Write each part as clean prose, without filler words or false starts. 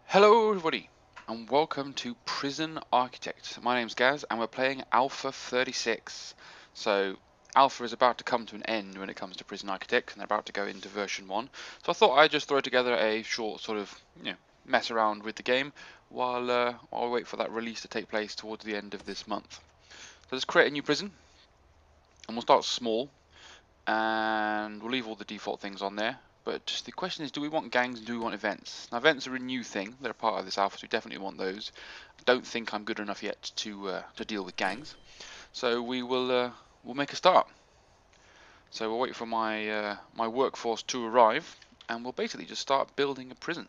Hello everybody and welcome to Prison Architect. My name's Gaz and we're playing Alpha 36. So Alpha is about to come to an end when it comes to Prison Architect and they're about to go into version 1. So I thought I'd just throw together a short sort of mess around with the game while we wait for that release to take place towards the end of this month. So let's create a new prison and we'll start small and we'll leave all the default things on there. But the question is, do we want gangs and do we want events? Now, events are a new thing. They're a part of this alpha, so we definitely want those. I don't think I'm good enough yet to deal with gangs. So we'll make a start. So we'll wait for my workforce to arrive, and we'll basically just start building a prison.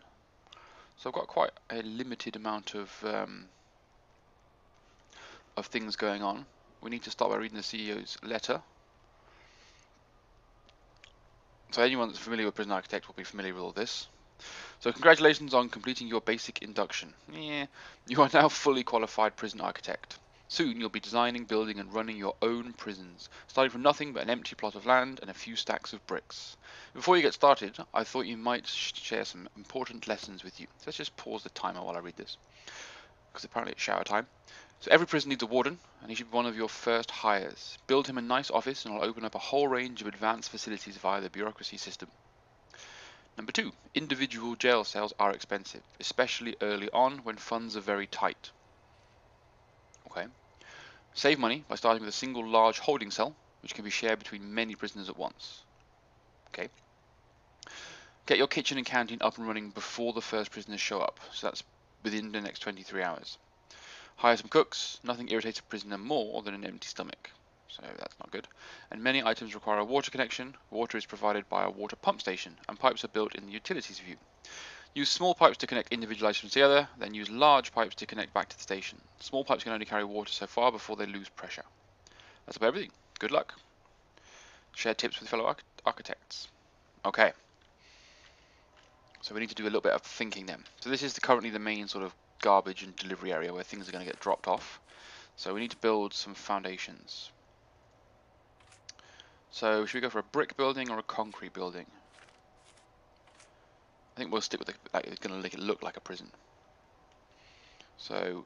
So I've got quite a limited amount of things going on. We need to start by reading the CEO's letter. So anyone that's familiar with Prison Architect will be familiar with all this. So congratulations on completing your basic induction. You are now fully qualified prison architect. Soon you'll be designing, building and running your own prisons, starting from nothing but an empty plot of land and a few stacks of bricks. Before you get started, I thought you might share some important lessons with you. So let's just pause the timer while I read this, because apparently it's shower time. So every prison needs a warden, and he should be one of your first hires. Build him a nice office and I'll open up a whole range of advanced facilities via the bureaucracy system. Number 2, individual jail cells are expensive, especially early on when funds are very tight. Okay. Save money by starting with a single large holding cell, which can be shared between many prisoners at once. Okay. Get your kitchen and canteen up and running before the first prisoners show up, so that's within the next 23 hours. Hire some cooks. Nothing irritates a prisoner more than an empty stomach, so that's not good. And many items require a water connection. Water is provided by a water pump station, and pipes are built in the utilities view. Use small pipes to connect individual items together, then use large pipes to connect back to the station. Small pipes can only carry water so far before they lose pressure. That's about everything. Good luck. Share tips with fellow architects. Okay. So we need to do a little bit of thinking then. So this is currently the main sort of garbage and delivery area where things are going to get dropped off. So we need to build some foundations. So should we go for a brick building or a concrete building? I think we'll stick with it's going to make it look like a prison. So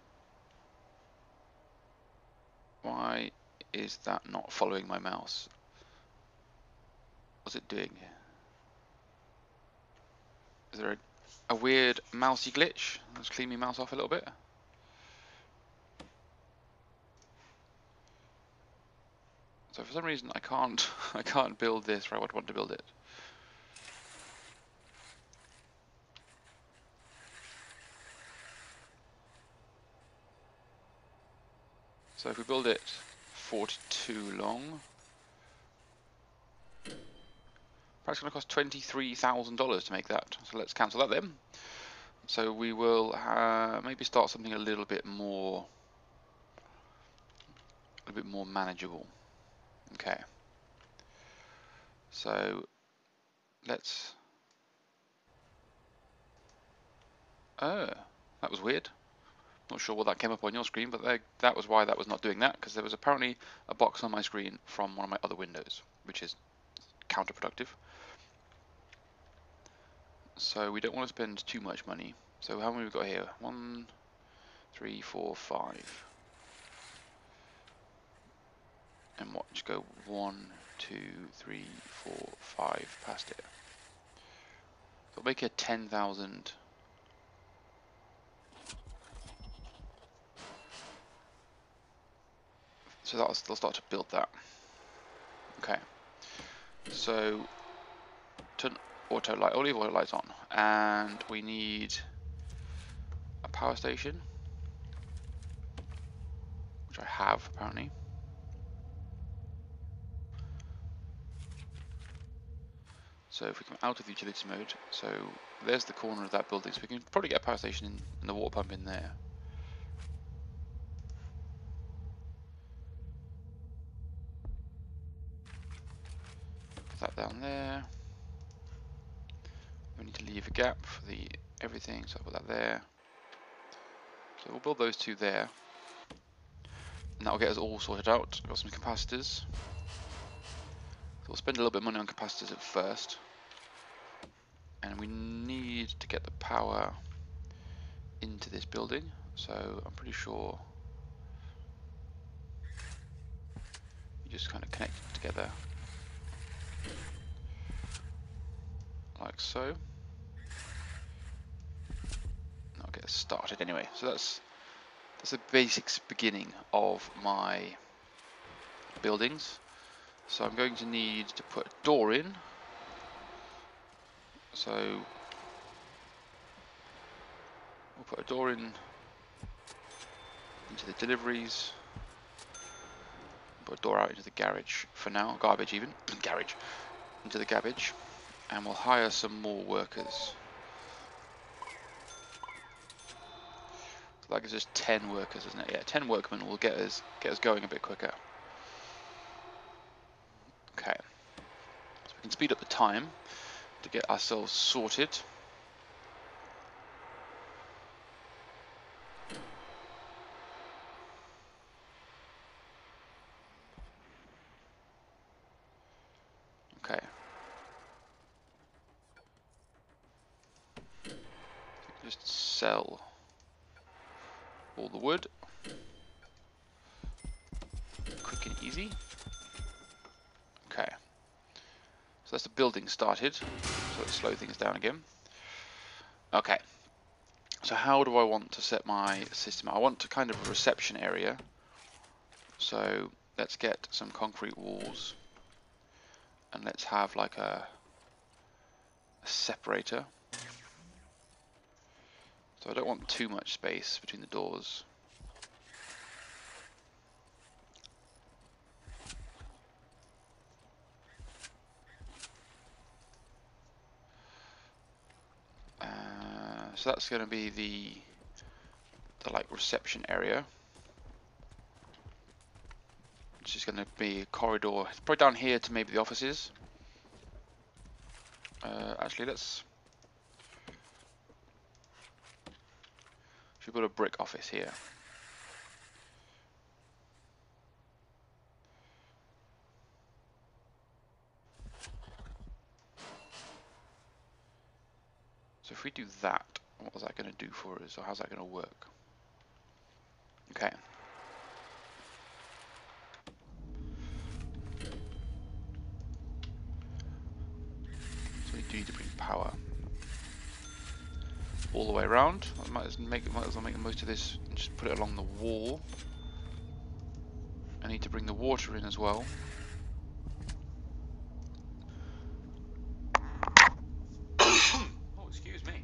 why is that not following my mouse? What's it doing? Is there a weird mousey glitch? Let's clean my mouse off a little bit. So for some reason I can't build this where I would want to build it. So if we build it 42 long, perhaps it's going to cost $23,000 to make that. So let's cancel that then. So we will maybe start something a little bit more manageable. Okay. So let's. Oh, that was weird. Not sure what that came up on your screen, but that was why that was not doing that, because there was apparently a box on my screen from one of my other windows, which is counterproductive. So we don't want to spend too much money. So how many have we got here? 1, 3, 4, 5. And what? Just go 1, 2, 3, 4, 5 past it. So we'll make it 10,000. So they'll start to build that. Okay. So turn auto light, or leave auto lights on, and we need a power station, which I have apparently. So if we come out of the utility mode, so there's the corner of that building, so we can probably get a power station and the water pump in there. Put that down there. We need to leave a gap for the everything, so I'll put that there. So we'll build those two there, and that'll get us all sorted out. We've got some capacitors. So we'll spend a little bit of money on capacitors at first, and we need to get the power into this building. So I'm pretty sure you just kind of connect it together like so. I'll get us started anyway. So that's the basics beginning of my buildings. So I'm going to need to put a door in. So we'll put a door in into the deliveries. Put a door out into the garage for now, garbage even, garage, into the garbage, and we'll hire some more workers. So that gives us 10 workers, isn't it? Yeah, 10 workmen will get us going a bit quicker. Okay, so we can speed up the time to get ourselves sorted. Okay. Just sell all the wood. Quick and easy. Okay. So that's the building started. So let's slow things down again. Okay. So how do I want to set my system? I want to kind of a reception area. So let's get some concrete walls. And let's have like a separator. So I don't want too much space between the doors. So that's going to be the like reception area. It's just going to be a corridor. It's probably down here to maybe the offices. Actually, should put a brick office here. So if we do that, what was that going to do for us, or how's that going to work? Okay. So we do need to bring power all the way around. I might as well make the most of this and just put it along the wall. I need to bring the water in as well. Oh, excuse me.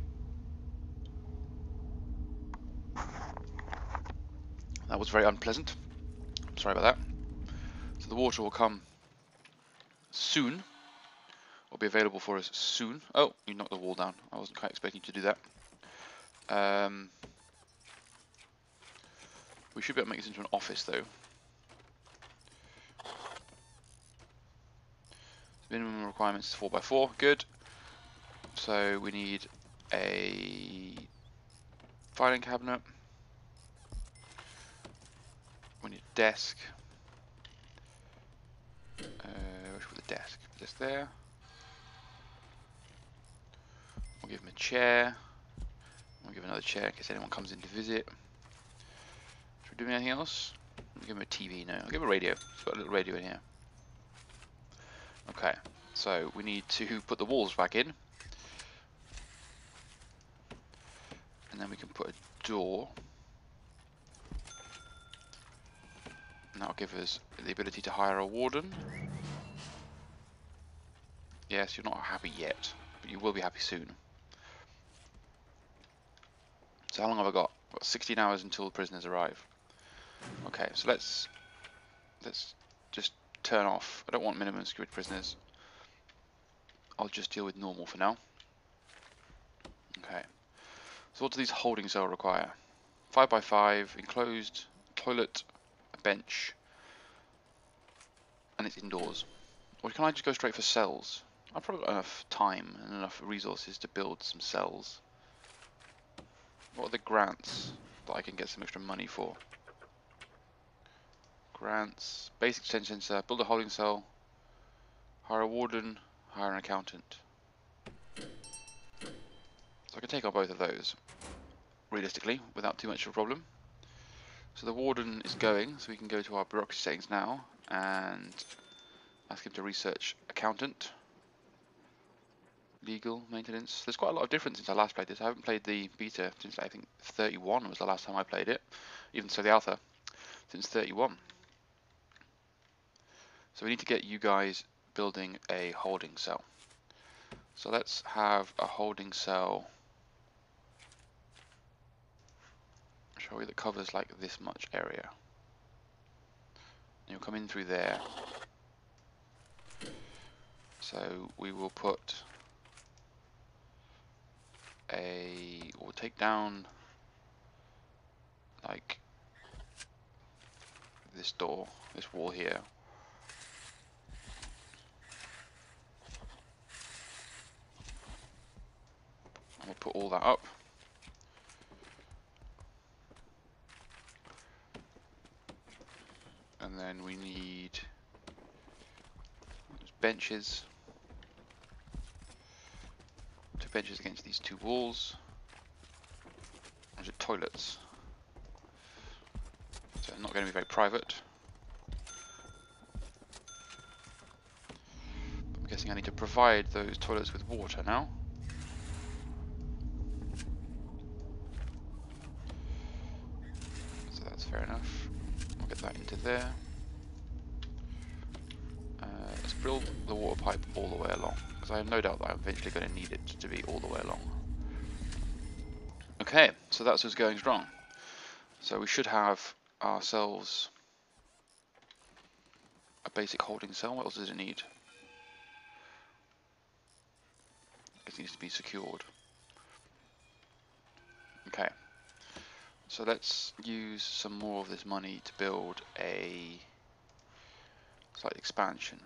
That was very unpleasant. I'm sorry about that. So the water will come soon. Will be available for us soon. Oh, you knocked the wall down. I wasn't quite expecting you to do that. We should be able to make this into an office though. Minimum requirements is 4x4. Good. So we need a filing cabinet. We need a desk. Where should we put the desk? Put this there. We'll give him a chair. We'll give another chair in case anyone comes in to visit. Should we do anything else? We'll give him a TV now. I'll give him a radio. It's got a little radio in here. Okay, so we need to put the walls back in. And then we can put a door. And that'll give us the ability to hire a warden. Yes, you're not happy yet, but you will be happy soon. So how long have I got? I've got 16 hours until the prisoners arrive. Okay, so let's just turn off. I don't want minimum security prisoners. I'll just deal with normal for now. Okay. So what do these holding cells require? 5x5, enclosed, toilet, a bench, and it's indoors. Or can I just go straight for cells? I've probably got enough time and enough resources to build some cells. What are the grants that I can get some extra money for? Grants, basic detention center, build a holding cell, hire a warden, hire an accountant. So I can take on both of those. realistically, without too much of a problem. So the warden is going, so we can go to our bureaucracy settings now and ask him to research accountant, legal, maintenance. There's quite a lot of difference since I last played this. I haven't played the beta since I think 31 was the last time I played it. Even so, the alpha since 31. So we need to get you guys building a holding cell. So let's have a holding cell, shall we, that covers like this much area. And you'll come in through there. So we will put we'll take down like this door, this wall here. And we'll put all that up. And then we need benches. 2 benches against these 2 walls. There's toilets. So not going to be very private. I'm guessing I need to provide those toilets with water now. So that's fair enough. We'll get that into there. Let's build the water pipe all the way along, because I have no doubt that I'm eventually going to need it to be all the way along. Okay, so that's what's going strong. So we should have ourselves a basic holding cell. What else does it need? It needs to be secured. Okay, so let's use some more of this money to build a slight expansion.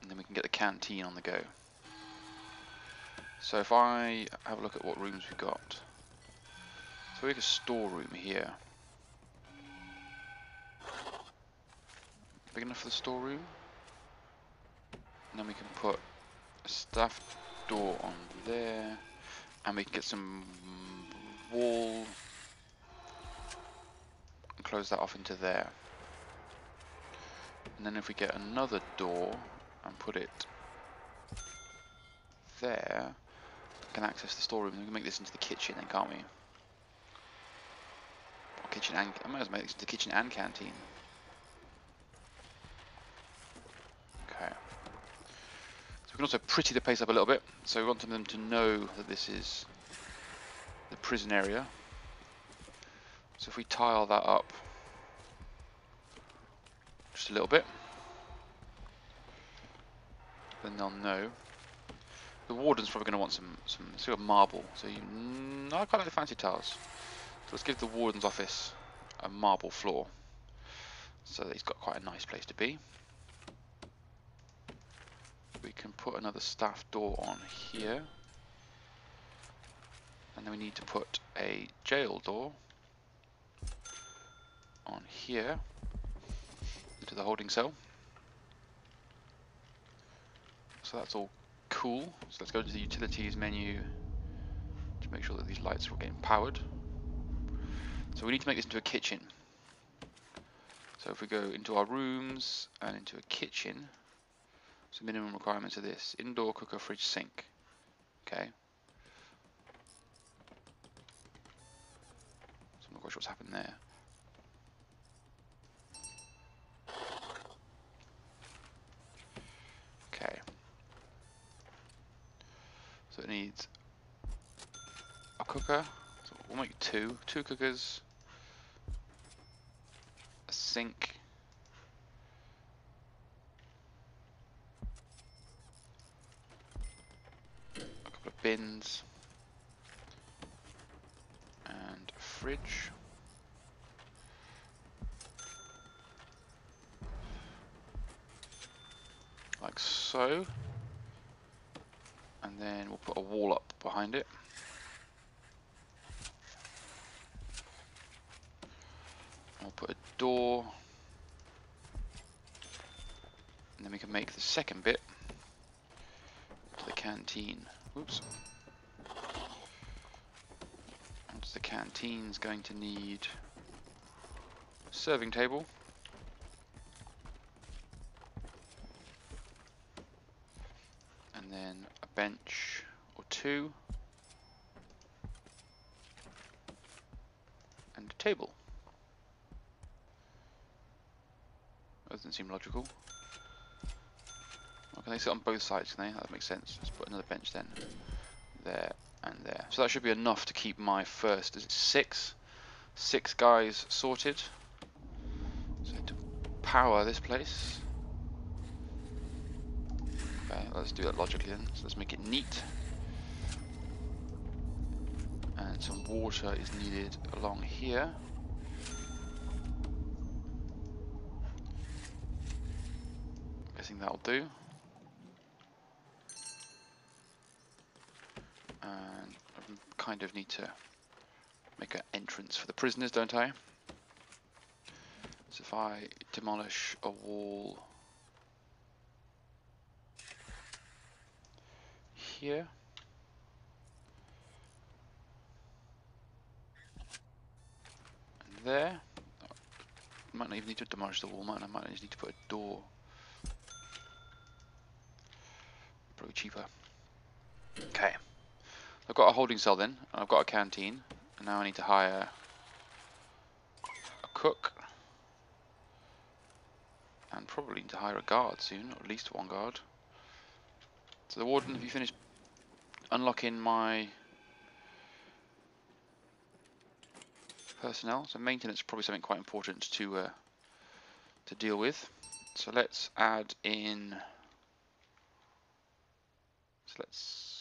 And then we can get the canteen on the go. So if I have a look at what rooms we've got. So we have a storeroom here. Big enough for the storeroom. And then we can put a staff door on there. And we can get some wall and close that off into there. And then if we get another door and put it there, we can access the storeroom. And we can make this into the kitchen then, can't we? Or kitchen and I might as well make this into the kitchen and canteen. Okay. So we can also pretty the place up a little bit. So we want them to know that this is the prison area. So if we tile that up just a little bit, then they'll know. The warden's probably going to want some sort of marble. So I quite like the fancy tiles. So let's give the warden's office a marble floor, so that he's got quite a nice place to be. We can put another staff door on here, and then we need to put a jail door on here into the holding cell. So that's all cool. So let's go to the utilities menu to make sure that these lights are all getting powered. So we need to make this into a kitchen. So if we go into our rooms and into a kitchen, so minimum requirements are this: indoor cooker, fridge, sink. Okay. So I'm not quite sure what's happened there. Okay. So it needs a cooker. So we'll make two cookers, a sink, a couple of bins, and a fridge. Like so. And then we'll put a wall up behind it. We'll door. And then we can make the second bit to the canteen. Oops. And the canteen's going to need a serving table. And then a bench or two. And a table. That doesn't seem logical. Okay, they sit on both sides, can they? That makes sense. Let's put another bench then. There and there. So that should be enough to keep my first, is it six guys sorted. So to power this place. Okay, let's do that logically then. So let's make it neat. And some water is needed along here. Guessing that'll do. And I kind of need to make an entrance for the prisoners, don't I? So if I demolish a wall here. And there. Might not even need to demolish the wall, might I? Might just need to put a door. Probably cheaper. Okay. I've got a holding cell then, and I've got a canteen. And now I need to hire a cook. And probably need to hire a guard soon, or at least one guard. So the warden, have you finished unlocking my personnel? So maintenance is probably something quite important to deal with. So let's add in. So let's